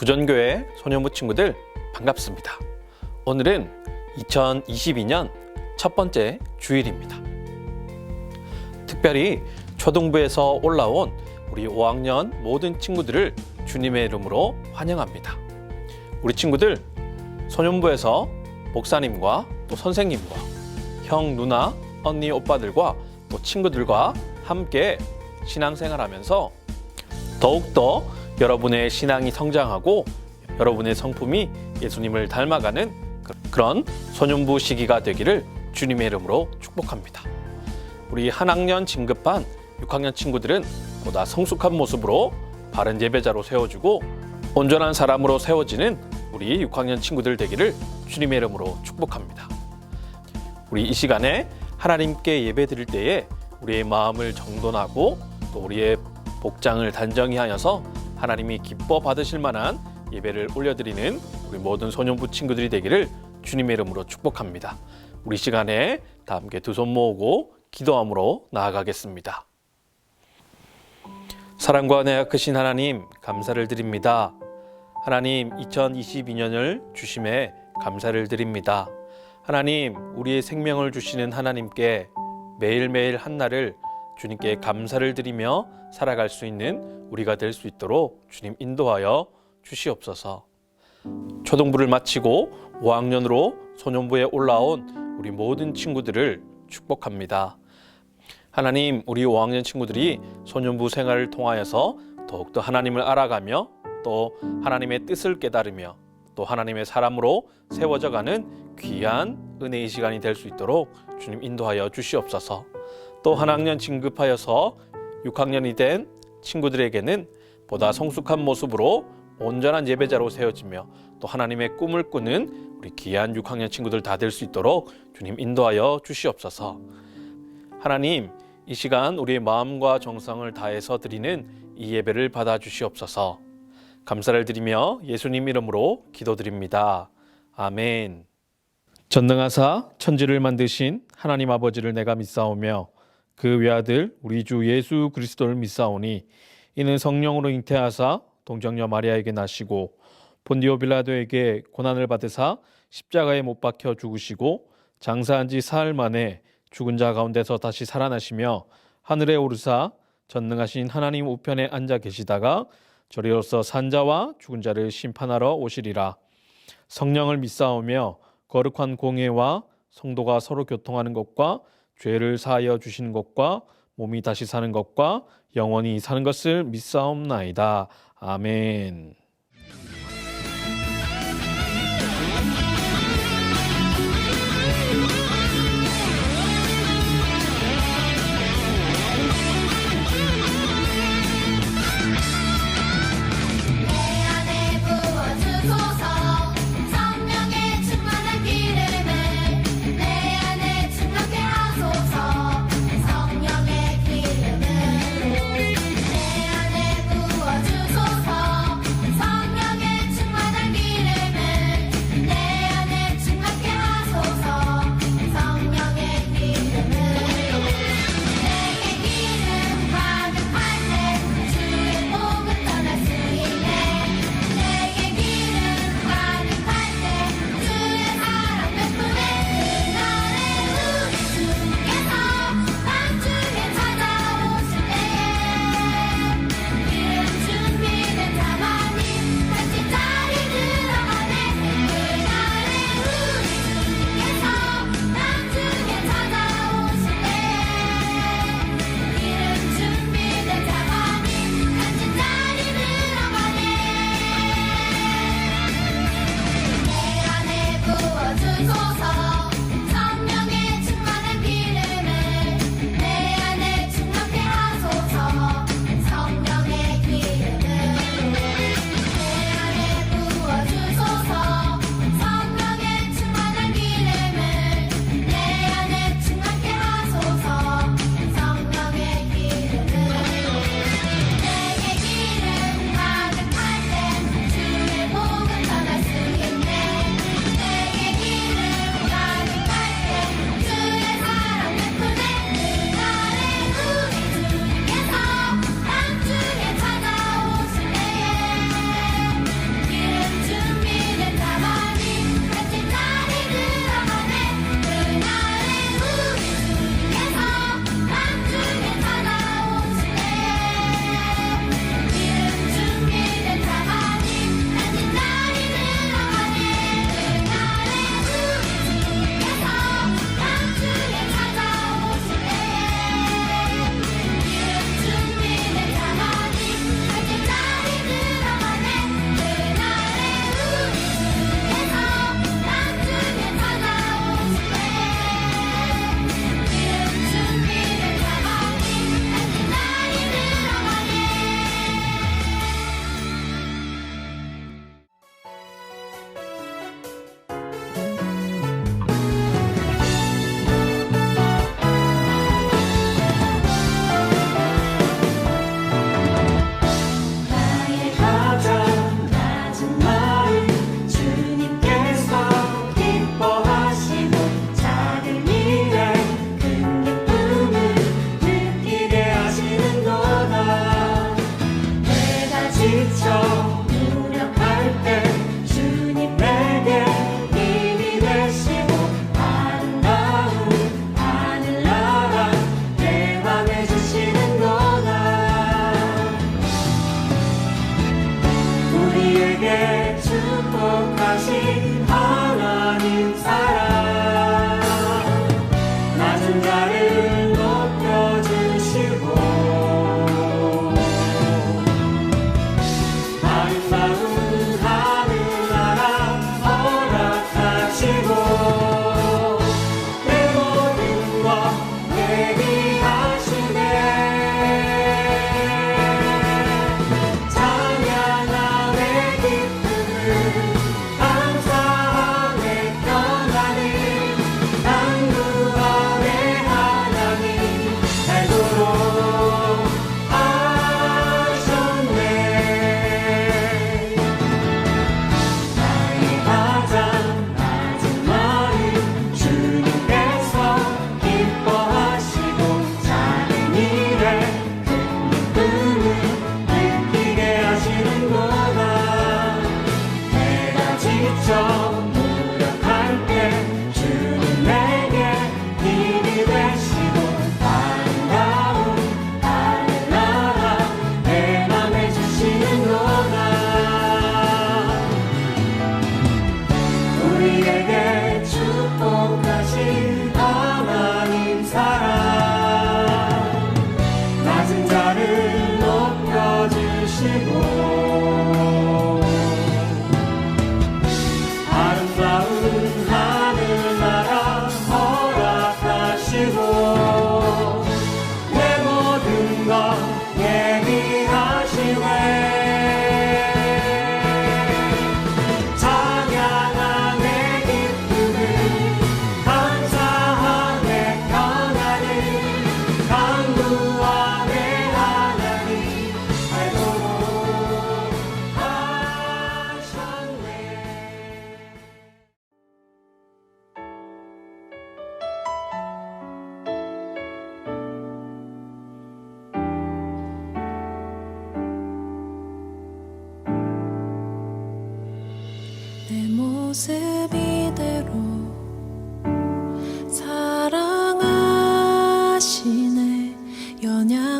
부전교회 소년부 친구들 반갑습니다. 오늘은 2022년 첫 번째 주일입니다. 특별히 초등부에서 올라온 우리 5학년 모든 친구들을 주님의 이름으로 환영합니다. 우리 친구들 소년부에서 목사님과 또 선생님과 형, 누나, 언니, 오빠들과 또 친구들과 함께 신앙생활하면서 더욱더 여러분의 신앙이 성장하고 여러분의 성품이 예수님을 닮아가는 그런 소년부 시기가 되기를 주님의 이름으로 축복합니다. 우리 한 학년 진급한 6학년 친구들은 보다 성숙한 모습으로 바른 예배자로 세워주고 온전한 사람으로 세워지는 우리 6학년 친구들 되기를 주님의 이름으로 축복합니다. 우리 이 시간에 하나님께 예배 드릴 때에 우리의 마음을 정돈하고 또 우리의 복장을 단정히 하여서 하나님이 기뻐 받으실 만한 예배를 올려드리는 우리 모든 소년부 친구들이 되기를 주님의 이름으로 축복합니다. 우리 시간에 다 함께 두 손 모으고 기도함으로 나아가겠습니다. 사랑과 은혜가 크신 하나님, 감사를 드립니다. 하나님, 2022년을 주심에 감사를 드립니다. 하나님, 우리의 생명을 주시는 하나님께 매일매일 한날을 주님께 감사를 드리며 살아갈 수 있는 우리가 될 수 있도록 주님 인도하여 주시옵소서. 초등부를 마치고 5학년으로 소년부에 올라온 우리 모든 친구들을 축복합니다. 하나님, 우리 5학년 친구들이 소년부 생활을 통하여서 더욱더 하나님을 알아가며 또 하나님의 뜻을 깨달으며 또 하나님의 사람으로 세워져가는 귀한 은혜의 시간이 될 수 있도록 주님 인도하여 주시옵소서. 또 한 학년 진급하여서 6학년이 된 친구들에게는 보다 성숙한 모습으로 온전한 예배자로 세워지며 또 하나님의 꿈을 꾸는 우리 귀한 6학년 친구들 다 될 수 있도록 주님 인도하여 주시옵소서. 하나님, 이 시간 우리의 마음과 정성을 다해서 드리는 이 예배를 받아 주시옵소서. 감사를 드리며 예수님 이름으로 기도드립니다. 아멘. 전능하사 천지를 만드신 하나님 아버지를 내가 믿사오며 그 외아들 우리 주 예수 그리스도를 믿사오니 이는 성령으로 잉태하사 동정녀 마리아에게 나시고 본디오 빌라도에게 고난을 받으사 십자가에 못 박혀 죽으시고 장사한 지 사흘 만에 죽은 자 가운데서 다시 살아나시며 하늘에 오르사 전능하신 하나님 우편에 앉아 계시다가 저리로서 산자와 죽은 자를 심판하러 오시리라. 성령을 믿사오며 거룩한 공예와 성도가 서로 교통하는 것과 죄를 사하여 주시는 것과 몸이 다시 사는 것과 영원히 사는 것을 믿사옵나이다. 아멘. 성령의 기름을 내 안에 부어주소서.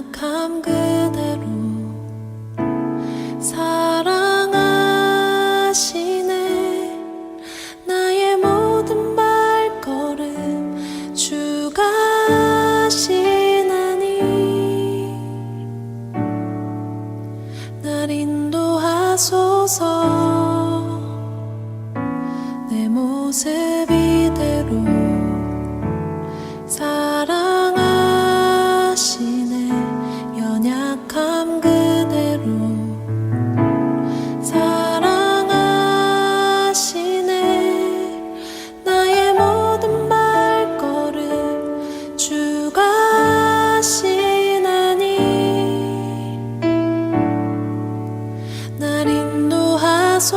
연약함 그대로 사랑하시네. 나의 모든 발걸음 주가 하시나니 날 인도하소서. 내 모습 이대로 사랑하시네. 연약함 그대로 사랑하시네. 나의 모든 발걸음 주가 하시나니 날 인도하소서.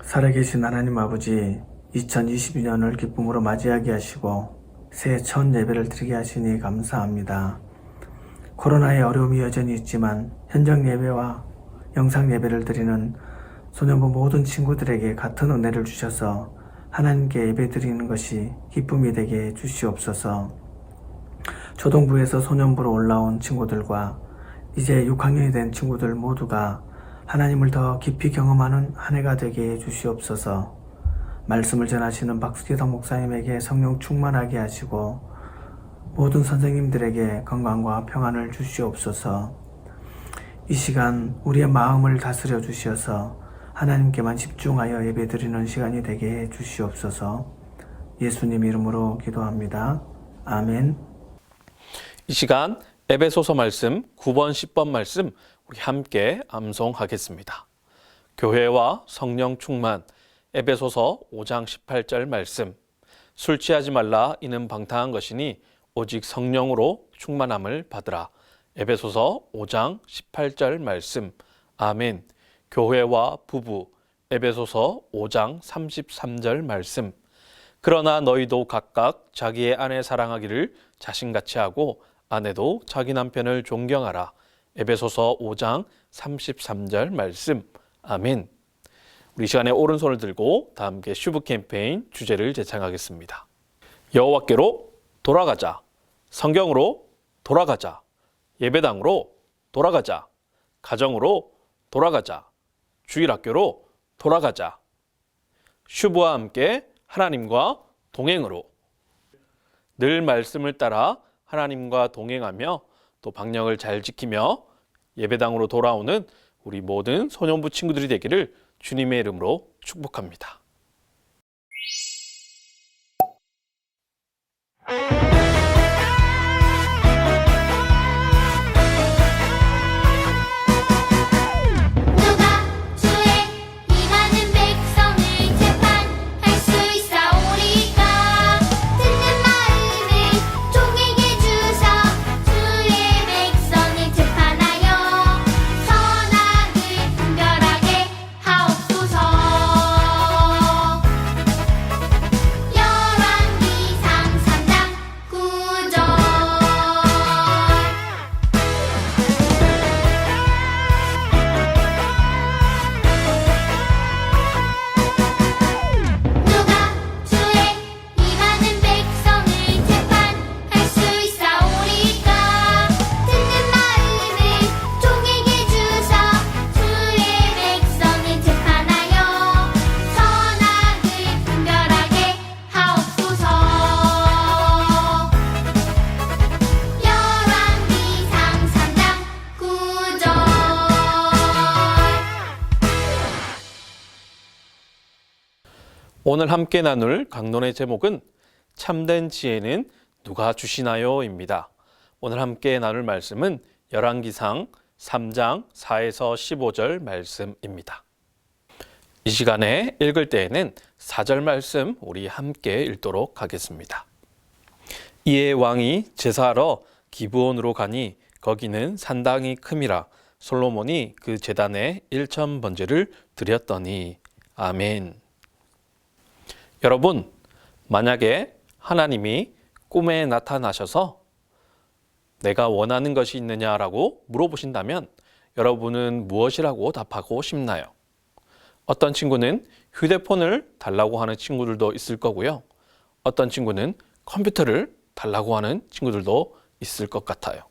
살아계신 하나님 아버지, 2022년을 기쁨으로 맞이하게 하시고 새해 첫 예배를 드리게 하시니 감사합니다. 코로나의 어려움이 여전히 있지만 현장 예배와 영상 예배를 드리는 소년부 모든 친구들에게 같은 은혜를 주셔서 하나님께 예배 드리는 것이 기쁨이 되게 해 주시옵소서. 초등부에서 소년부로 올라온 친구들과 이제 6학년이 된 친구들 모두가 하나님을 더 깊이 경험하는 한 해가 되게 해 주시옵소서. 말씀을 전하시는 박수기성 목사님에게 성령 충만하게 하시고 모든 선생님들에게 건강과 평안을 주시옵소서. 이 시간 우리의 마음을 다스려 주셔서 하나님께만 집중하여 예배드리는 시간이 되게 해 주시옵소서. 예수님 이름으로 기도합니다. 아멘. 이 시간 에베소서 말씀 9번 10번 말씀 우리 함께 암송하겠습니다. 교회와 성령 충만. 에베소서 5장 18절 말씀. 술 취하지 말라 이는 방탕한 것이니 오직 성령으로 충만함을 받으라. 에베소서 5장 18절 말씀. 아멘. 교회와 부부. 에베소서 5장 33절 말씀. 그러나 너희도 각각 자기의 아내 사랑하기를 자신같이 하고 아내도 자기 남편을 존경하라. 에베소서 5장 33절 말씀. 아멘. 우리 시간에 오른손을 들고 다 함께 슈브 캠페인 주제를 제창하겠습니다. 여호와께로 돌아가자. 성경으로 돌아가자. 예배당으로 돌아가자. 가정으로 돌아가자. 주일학교로 돌아가자. 슈브와 함께 하나님과 동행으로. 늘 말씀을 따라 하나님과 동행하며 또 방역을 잘 지키며 예배당으로 돌아오는 우리 모든 소년부 친구들이 되기를 주님의 이름으로 축복합니다. 누가 주의 이 많은 백성을 재판할 수 있사오리까. 듣는 마음을 종에게 주사 주의 백성을 재판하여 선악을 분별하게 하옵소서. 열왕기상 3장 9절. 누가 주의 이 많은 백성을 재판할 수 있사오리까. 듣는 마음을 종에게 주사 주의 백성을 재판하여 선악을 분별하게 하옵소서. 열왕기상 3장 9절. 오늘 함께 나눌 강론의 제목은 참된 지혜는 누가 주시나요?입니다. 오늘 함께 나눌 말씀은 열왕기상 3장 4에서 15절 말씀입니다. 이 시간에 읽을 때에는 4절 말씀 우리 함께 읽도록 하겠습니다. 이에 왕이 제사하러 기브온으로 가니 거기는 산당이 큼이라. 솔로몬이 그 제단에 1,000번제를 드렸더니. 아멘. 여러분, 만약에 하나님이 꿈에 나타나셔서 내가 원하는 것이 있느냐라고 물어보신다면 여러분은 무엇이라고 답하고 싶나요? 어떤 친구는 휴대폰을 달라고 하는 친구들도 있을 거고요. 어떤 친구는 컴퓨터를 달라고 하는 친구들도 있을 것 같아요.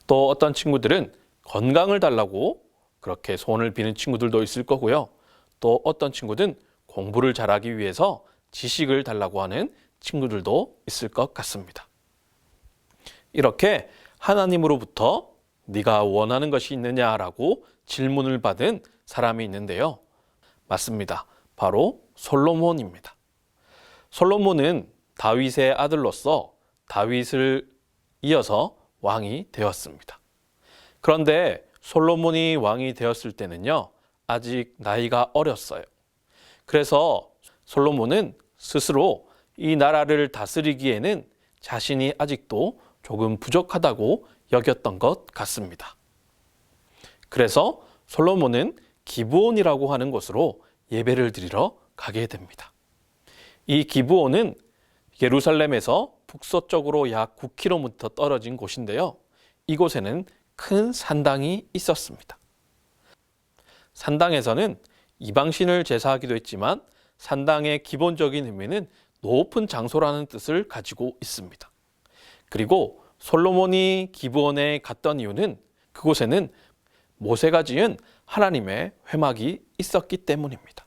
또 어떤 친구들은 건강을 달라고 그렇게 소원을 비는 친구들도 있을 거고요. 또 어떤 친구들은 공부를 잘하기 위해서 지식을 달라고 하는 친구들도 있을 것 같습니다. 이렇게 하나님으로부터 네가 원하는 것이 있느냐라고 질문을 받은 사람이 있는데요. 맞습니다. 바로 솔로몬입니다. 솔로몬은 다윗의 아들로서 다윗을 이어서 왕이 되었습니다. 그런데 솔로몬이 왕이 되었을 때는요, 아직 나이가 어렸어요. 그래서 솔로몬은 스스로 이 나라를 다스리기에는 자신이 아직도 조금 부족하다고 여겼던 것 같습니다. 그래서 솔로몬은 기브온이라고 하는 곳으로 예배를 드리러 가게 됩니다. 이 기브온은 예루살렘에서 북서쪽으로 약 9km 떨어진 곳인데요. 이곳에는 큰 산당이 있었습니다. 산당에서는 이방신을 제사하기도 했지만 산당의 기본적인 의미는 높은 장소라는 뜻을 가지고 있습니다. 그리고 솔로몬이 기브온에 갔던 이유는 그곳에는 모세가 지은 하나님의 회막이 있었기 때문입니다.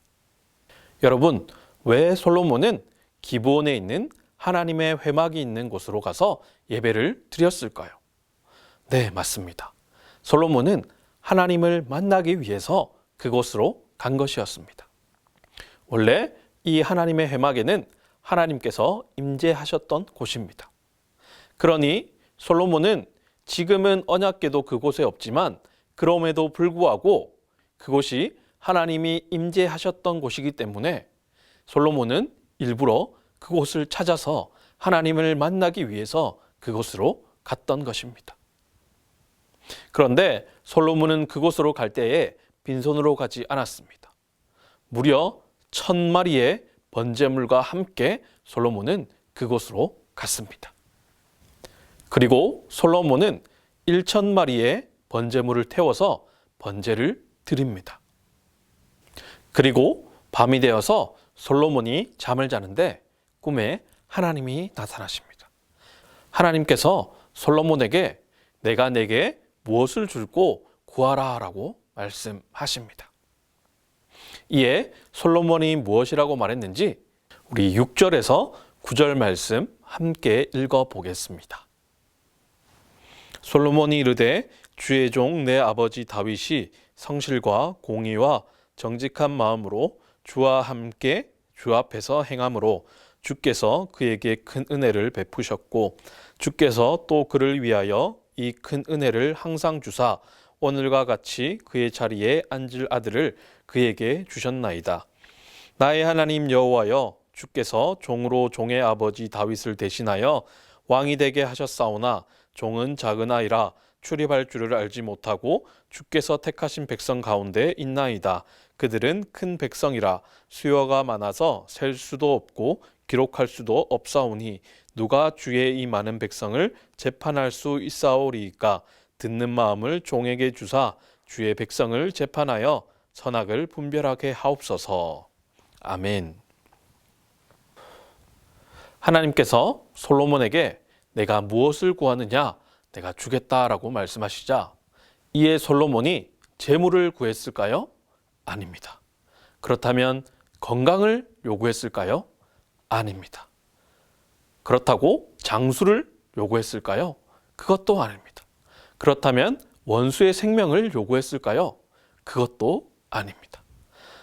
여러분, 왜 솔로몬은 기브온에 있는 하나님의 회막이 있는 곳으로 가서 예배를 드렸을까요? 네, 맞습니다. 솔로몬은 하나님을 만나기 위해서 그곳으로 간 것이었습니다. 원래 이 하나님의 회막에는 하나님께서 임재하셨던 곳입니다. 그러니 솔로몬은 지금은 언약궤도 그곳에 없지만 그럼에도 불구하고 그곳이 하나님이 임재하셨던 곳이기 때문에 솔로몬은 일부러 그곳을 찾아서 하나님을 만나기 위해서 그곳으로 갔던 것입니다. 그런데 솔로몬은 그곳으로 갈 때에 빈손으로 가지 않았습니다. 무려 1,000마리의 번제물과 함께 솔로몬은 그곳으로 갔습니다. 그리고 솔로몬은 1,000마리의 번제물을 태워서 번제를 드립니다. 그리고 밤이 되어서 솔로몬이 잠을 자는데 꿈에 하나님이 나타나십니다. 하나님께서 솔로몬에게 내가 내게 무엇을 줄고 구하라 라고 말씀하십니다. 이에 솔로몬이 무엇이라고 말했는지 우리 6절에서 9절 말씀 함께 읽어보겠습니다. 솔로몬이 이르되 주의 종 내 아버지 다윗이 성실과 공의와 정직한 마음으로 주와 함께 주 앞에서 행함으로 주께서 그에게 큰 은혜를 베푸셨고 주께서 또 그를 위하여 이 큰 은혜를 항상 주사 오늘과 같이 그의 자리에 앉을 아들을 그에게 주셨나이다. 나의 하나님 여호와여, 주께서 종으로 종의 아버지 다윗을 대신하여 왕이 되게 하셨사오나 종은 작은 아이라 출입할 줄을 알지 못하고 주께서 택하신 백성 가운데 있나이다. 그들은 큰 백성이라 수요가 많아서 셀 수도 없고 기록할 수도 없사오니 누가 주의 이 많은 백성을 재판할 수 있사오리이까. 듣는 마음을 종에게 주사 주의 백성을 재판하여 선악을 분별하게 하옵소서. 아멘. 하나님께서 솔로몬에게 내가 무엇을 구하느냐? 내가 주겠다라고 말씀하시자 이에 솔로몬이 재물을 구했을까요? 아닙니다. 그렇다면 건강을 요구했을까요? 아닙니다. 그렇다고 장수를 요구했을까요? 그것도 아닙니다. 그렇다면 원수의 생명을 요구했을까요? 그것도 아닙니다.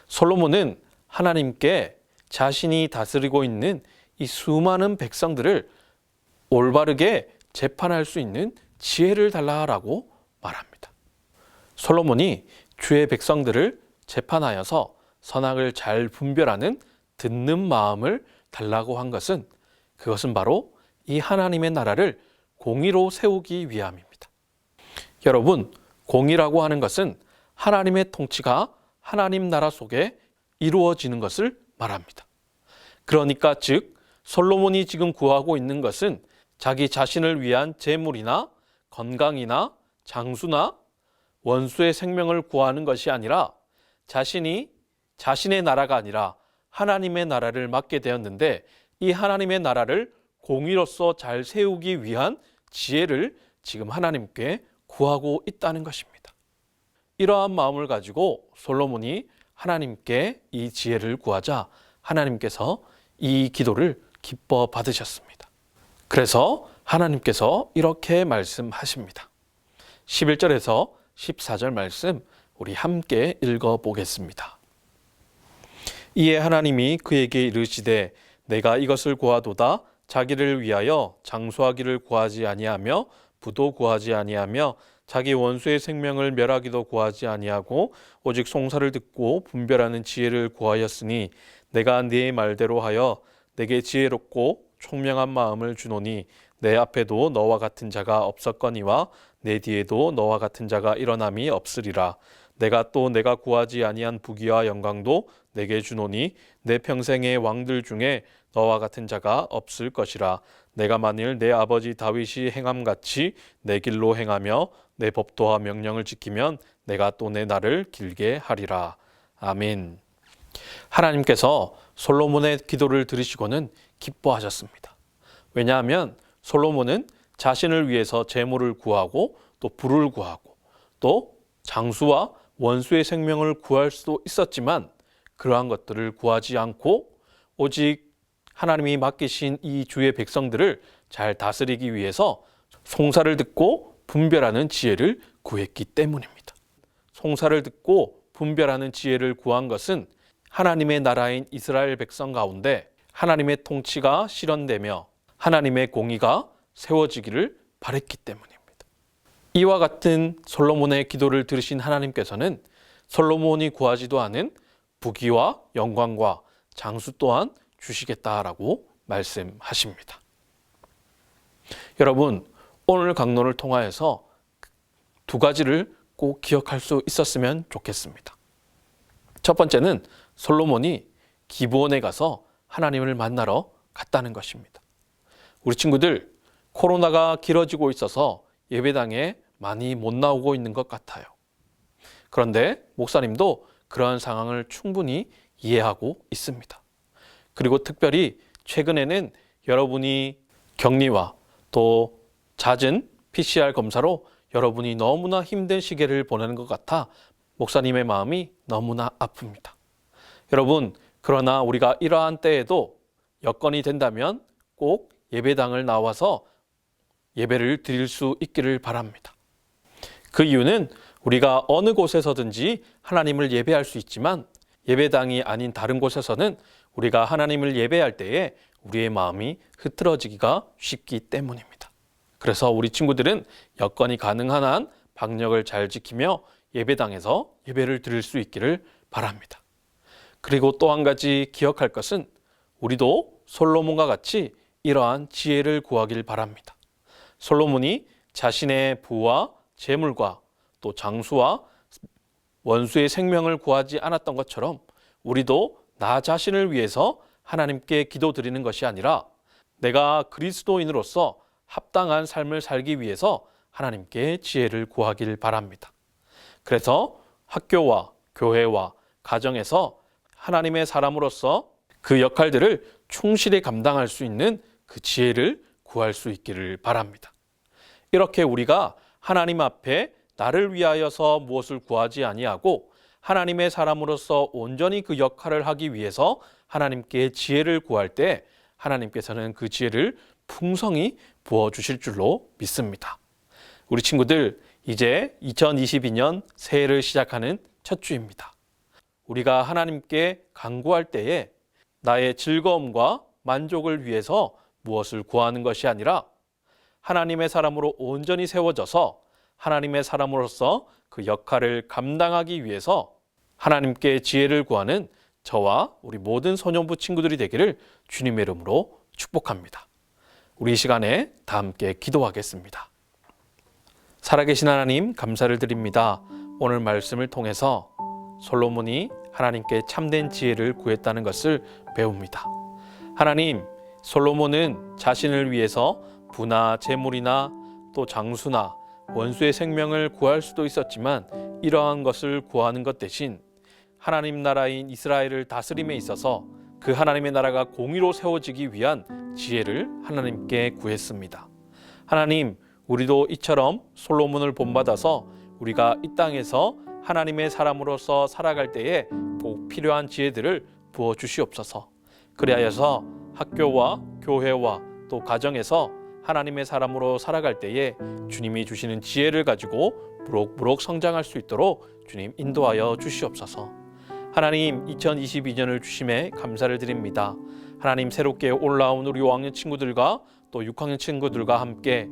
솔로몬은 하나님께 자신이 다스리고 있는 이 수많은 백성들을 올바르게 재판할 수 있는 지혜를 달라라고 말합니다. 솔로몬이 주의 백성들을 재판하여서 선악을 잘 분별하는 듣는 마음을 달라고 한 것은 그것은 바로 이 하나님의 나라를 공의로 세우기 위함입니다. 여러분, 공의라고 하는 것은 하나님의 통치가 하나님 나라 속에 이루어지는 것을 말합니다. 그러니까 즉 솔로몬이 지금 구하고 있는 것은 자기 자신을 위한 재물이나 건강이나 장수나 원수의 생명을 구하는 것이 아니라 자신이 자신의 나라가 아니라 하나님의 나라를 맡게 되었는데 이 하나님의 나라를 공의로서 잘 세우기 위한 지혜를 지금 하나님께 구하고 있다는 것입니다. 이러한 마음을 가지고 솔로몬이 하나님께 이 지혜를 구하자 하나님께서 이 기도를 기뻐 받으셨습니다. 그래서 하나님께서 이렇게 말씀하십니다. 11절에서 14절 말씀 우리 함께 읽어보겠습니다. 이에 하나님이 그에게 이르시되 내가 이것을 구하도다. 자기를 위하여 장수하기를 구하지 아니하며 부도 구하지 아니하며 자기 원수의 생명을 멸하기도 구하지 아니하고 오직 송사를 듣고 분별하는 지혜를 구하였으니 내가 네 말대로 하여 내게 지혜롭고 총명한 마음을 주노니 내 앞에도 너와 같은 자가 없었거니와 내 뒤에도 너와 같은 자가 일어남이 없으리라. 내가 또 내가 구하지 아니한 부귀와 영광도 내게 주노니 내 평생의 왕들 중에 너와 같은 자가 없을 것이라. 내가 만일 내 아버지 다윗이 행함같이 내 길로 행하며 내 법도와 명령을 지키면 내가 또 내 날을 길게 하리라. 아멘. 하나님께서 솔로몬의 기도를 들으시고는 기뻐하셨습니다. 왜냐하면 솔로몬은 자신을 위해서 재물을 구하고 또 부를 구하고 또 장수와 원수의 생명을 구할 수도 있었지만 그러한 것들을 구하지 않고 오직 하나님이 맡기신 이 주의 백성들을 잘 다스리기 위해서 송사를 듣고 분별하는 지혜를 구했기 때문입니다. 송사를 듣고 분별하는 지혜를 구한 것은 하나님의 나라인 이스라엘 백성 가운데 하나님의 통치가 실현되며 하나님의 공의가 세워지기를 바랬기 때문입니다. 이와 같은 솔로몬의 기도를 들으신 하나님께서는 솔로몬이 구하지도 않은 부귀와 영광과 장수 또한 주시겠다라고 말씀하십니다. 여러분, 오늘 강론을 통하여서 두 가지를 꼭 기억할 수 있었으면 좋겠습니다. 첫 번째는 솔로몬이 기브온에 가서 하나님을 만나러 갔다는 것입니다. 우리 친구들, 코로나가 길어지고 있어서 예배당에 많이 못 나오고 있는 것 같아요. 그런데 목사님도 그러한 상황을 충분히 이해하고 있습니다. 그리고 특별히 최근에는 여러분이 격리와 또 잦은 PCR 검사로 여러분이 너무나 힘든 시기를 보내는 것 같아 목사님의 마음이 너무나 아픕니다. 여러분, 그러나 우리가 이러한 때에도 여건이 된다면 꼭 예배당을 나와서 예배를 드릴 수 있기를 바랍니다. 그 이유는 우리가 어느 곳에서든지 하나님을 예배할 수 있지만 예배당이 아닌 다른 곳에서는 우리가 하나님을 예배할 때에 우리의 마음이 흐트러지기가 쉽기 때문입니다. 그래서 우리 친구들은 여건이 가능한 한 방역을 잘 지키며 예배당에서 예배를 드릴 수 있기를 바랍니다. 그리고 또 한 가지 기억할 것은 우리도 솔로몬과 같이 이러한 지혜를 구하길 바랍니다. 솔로몬이 자신의 부와 재물과 또 장수와 원수의 생명을 구하지 않았던 것처럼 우리도 나 자신을 위해서 하나님께 기도드리는 것이 아니라 내가 그리스도인으로서 합당한 삶을 살기 위해서 하나님께 지혜를 구하길 바랍니다. 그래서 학교와 교회와 가정에서 하나님의 사람으로서 그 역할들을 충실히 감당할 수 있는 그 지혜를 구할 수 있기를 바랍니다. 이렇게 우리가 하나님 앞에 나를 위하여서 무엇을 구하지 아니하고 하나님의 사람으로서 온전히 그 역할을 하기 위해서 하나님께 지혜를 구할 때 하나님께서는 그 지혜를 풍성히 부어주실 줄로 믿습니다. 우리 친구들, 이제 2022년 새해를 시작하는 첫 주입니다. 우리가 하나님께 간구할 때에 나의 즐거움과 만족을 위해서 무엇을 구하는 것이 아니라 하나님의 사람으로 온전히 세워져서 하나님의 사람으로서 그 역할을 감당하기 위해서 하나님께 지혜를 구하는 저와 우리 모든 소년부 친구들이 되기를 주님의 이름으로 축복합니다. 우리 이 시간에 다 함께 기도하겠습니다. 살아계신 하나님, 감사를 드립니다. 오늘 말씀을 통해서 솔로몬이 하나님께 참된 지혜를 구했다는 것을 배웁니다. 하나님, 솔로몬은 자신을 위해서 부나 재물이나 또 장수나 원수의 생명을 구할 수도 있었지만 이러한 것을 구하는 것 대신 하나님 나라인 이스라엘을 다스림에 있어서 그 하나님의 나라가 공의로 세워지기 위한 지혜를 하나님께 구했습니다. 하나님, 우리도 이처럼 솔로몬을 본받아서 우리가 이 땅에서 하나님의 사람으로서 살아갈 때에 꼭 필요한 지혜들을 부어 주시옵소서. 그리하여서 학교와 교회와 또 가정에서 하나님의 사람으로 살아갈 때에 주님이 주시는 지혜를 가지고 무럭무럭 성장할 수 있도록 주님 인도하여 주시옵소서. 하나님, 2022년을 주심에 감사를 드립니다. 하나님, 새롭게 올라온 우리 5학년 친구들과 또 6학년 친구들과 함께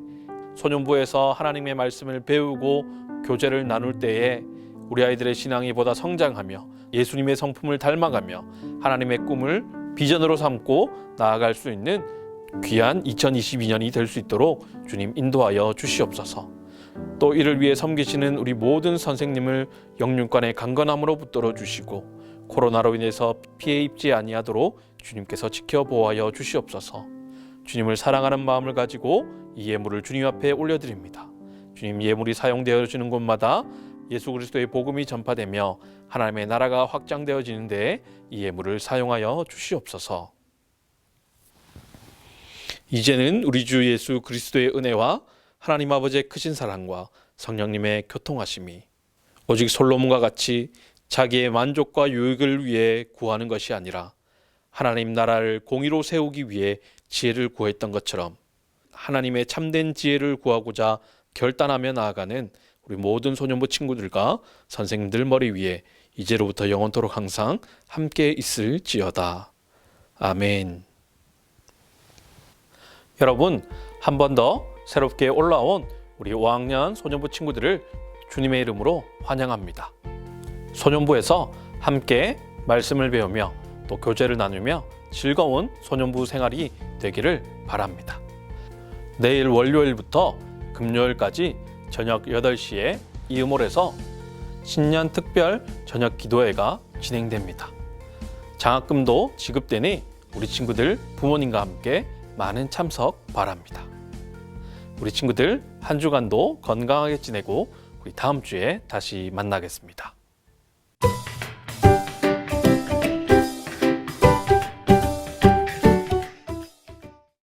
소년부에서 하나님의 말씀을 배우고 교제를 나눌 때에 우리 아이들의 신앙이 보다 성장하며 예수님의 성품을 닮아가며 하나님의 꿈을 비전으로 삼고 나아갈 수 있는 귀한 2022년이 될 수 있도록 주님 인도하여 주시옵소서. 또 이를 위해 섬기시는 우리 모든 선생님을 영육간의 강건함으로 붙들어 주시고 코로나로 인해서 피해 입지 아니하도록 주님께서 지켜보아여 주시옵소서. 주님을 사랑하는 마음을 가지고 이 예물을 주님 앞에 올려드립니다. 주님, 예물이 사용되어지는 곳마다 예수 그리스도의 복음이 전파되며 하나님의 나라가 확장되어지는 데에 이 예물을 사용하여 주시옵소서. 이제는 우리 주 예수 그리스도의 은혜와 하나님 아버지의 크신 사랑과 성령님의 교통하심이 오직 솔로몬과 같이 자기의 만족과 유익을 위해 구하는 것이 아니라 하나님 나라를 공의로 세우기 위해 지혜를 구했던 것처럼 하나님의 참된 지혜를 구하고자 결단하며 나아가는 우리 모든 소년부 친구들과 선생님들 머리 위에 이제로부터 영원토록 항상 함께 있을지어다. 아멘. 여러분, 한 번 더 새롭게 올라온 우리 5학년 소년부 친구들을 주님의 이름으로 환영합니다. 소년부에서 함께 말씀을 배우며 또 교제를 나누며 즐거운 소년부 생활이 되기를 바랍니다. 내일 월요일부터 금요일까지 저녁 8시에 이음홀에서 신년 특별 저녁 기도회가 진행됩니다. 장학금도 지급되니 우리 친구들 부모님과 함께 많은 참석 바랍니다. 우리 친구들 한 주간도 건강하게 지내고 우리 다음 주에 다시 만나겠습니다.